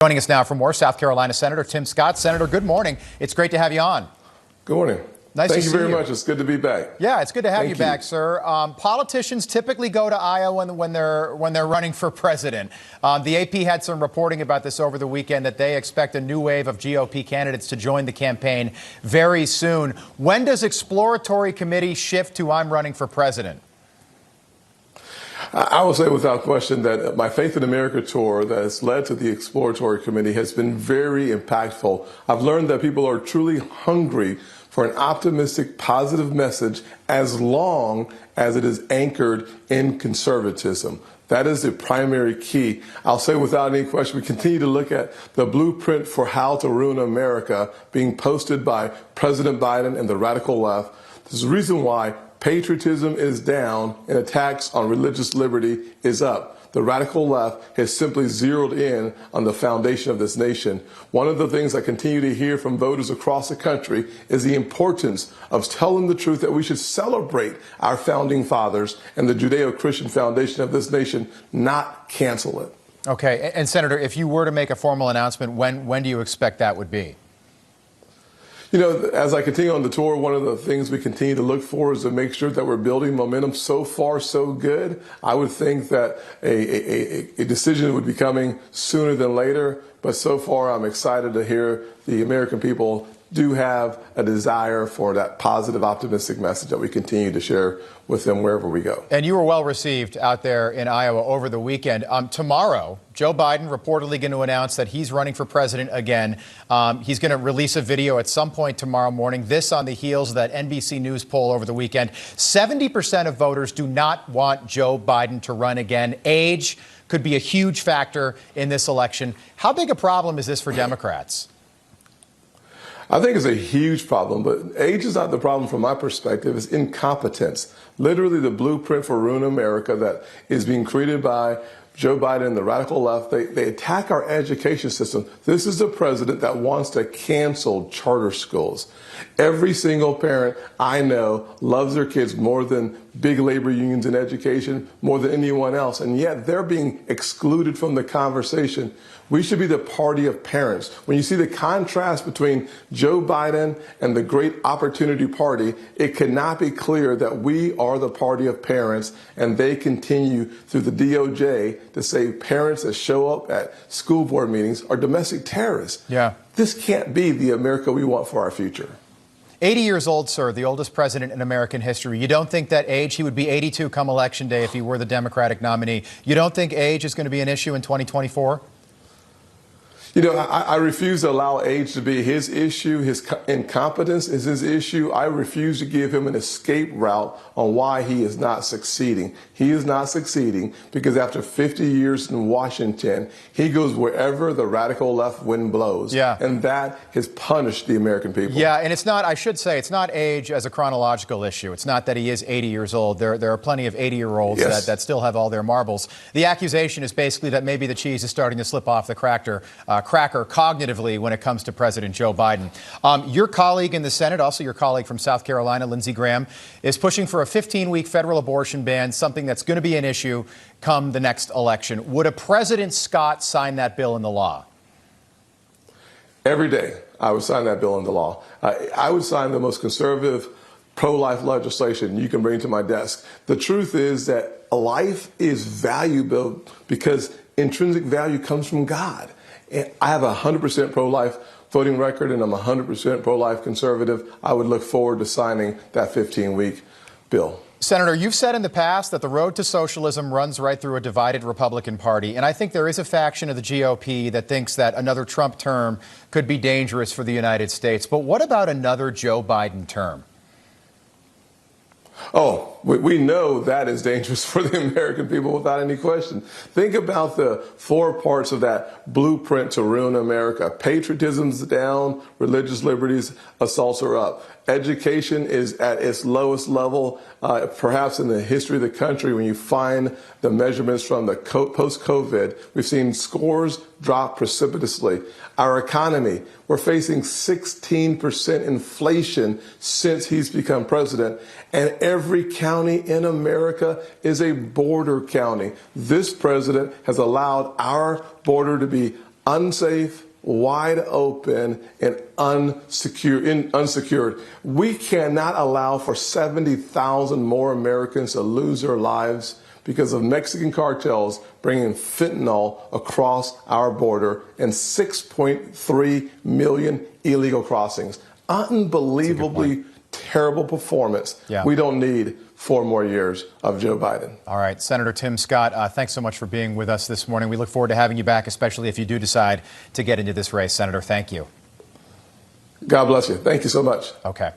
Joining us now for more, South Carolina Senator Tim Scott. Senator, good morning. It's great to have you on. Good morning. Nice Thank to you see very you. much. It's good to be back. Yeah, it's good to have you Thank back, you. sir. Politicians typically go to Iowa when they're running for president. The AP had some reporting about this over the weekend that they expect a new wave of GOP candidates to join the campaign very soon. When does exploratory committee shift to I'm running for president? I will say without question that my Faith in America tour that has led to the exploratory committee has been very impactful. I've learned that people are truly hungry for an optimistic, positive message as long as it is anchored in conservatism. That is the primary key. I'll say without any question, we continue to look at the blueprint for how to ruin America being posted by President Biden and the radical left. There's a reason why patriotism is down and attacks on religious liberty is up. The radical left has simply zeroed in on the foundation of this nation. One of the things I continue to hear from voters across the country is the importance of telling the truth, that we should celebrate our founding fathers and the Judeo-Christian foundation of this nation, not cancel it. Okay, and Senator, if you were to make a formal announcement, when do you expect that would be? You know, as I continue on the tour, one of the things we continue to look for is to make sure that we're building momentum. So far, so good. I would think that a decision would be coming sooner than later. But so far, I'm excited to hear the American people do have a desire for that positive, optimistic message that we continue to share with them wherever we go. And you were well received out there in Iowa over the weekend. Tomorrow, Joe Biden reportedly going to announce that he's running for president again. He's going to release a video at some point tomorrow morning. This on the heels of that NBC News poll over the weekend. 70% of voters do not want Joe Biden to run again. Age could be a huge factor in this election. How big a problem is this for Democrats? I think it's a huge problem, but age is not the problem from my perspective. It's incompetence. Literally the blueprint for ruin America that is being created by Joe Biden and the radical left. They attack our education system. This is the president that wants to cancel charter schools. Every single parent I know loves their kids more than big labor unions in education, more than anyone else, and yet they're being excluded from the conversation. We should be the party of parents. When you see the contrast between Joe Biden and the Great Opportunity Party, it cannot be clearer that we are the party of parents, and they continue through the DOJ to say parents that show up at school board meetings are domestic terrorists. Yeah. This can't be the America we want for our future. 80 years old, sir, the oldest president in American history. You don't think that age, he would be 82 come election day if he were the Democratic nominee. You don't think age is going to be an issue in 2024? You know, I refuse to allow age to be his issue. His incompetence is his issue. I refuse to give him an escape route on why he is not succeeding. He is not succeeding because after 50 years in Washington, he goes wherever the radical left wind blows. Yeah. And that has punished the American people. Yeah, and it's not, I should say, it's not age as a chronological issue. It's not that he is 80 years old. There are plenty of 80-year-olds that still have all their marbles. The accusation is basically that maybe the cheese is starting to slip off the cracker cognitively when it comes to President Joe Biden. Your colleague in the Senate, also your colleague from South Carolina, Lindsey Graham, is pushing for a 15-week federal abortion ban, something that's going to be an issue come the next election. Would a President Scott sign that bill into law? Every day, I would sign that bill into law. I would sign the most conservative pro-life legislation you can bring to my desk. The truth is that life is valuable because intrinsic value comes from God. I have a 100% pro-life voting record, and I'm 100% pro-life conservative. I would look forward to signing that 15-week bill. Senator, you've said in the past that the road to socialism runs right through a divided Republican Party, and I think there is a faction of the GOP that thinks that another Trump term could be dangerous for the United States. But what about another Joe Biden term? Oh, we know that is dangerous for the American people without any question. Think about the four parts of that blueprint to ruin America. Patriotism's down, religious liberties, assaults are up. Education is at its lowest level, perhaps in the history of the country. When you find the measurements from the post-COVID, we've seen scores drop precipitously. Our economy, we're facing 16% inflation since he's become president, and every county in America is a border county. This president has allowed our border to be unsafe, wide open, and unsecured. We cannot allow for 70,000 more Americans to lose their lives because of Mexican cartels bringing fentanyl across our border and 6.3 million illegal crossings. Unbelievably terrible performance. Yeah. We don't need 4 more years of Joe Biden. All right, Senator Tim Scott, thanks so much for being with us this morning. We look forward to having you back, especially if you do decide to get into this race. Senator, thank you. God bless you. Thank you so much. Okay.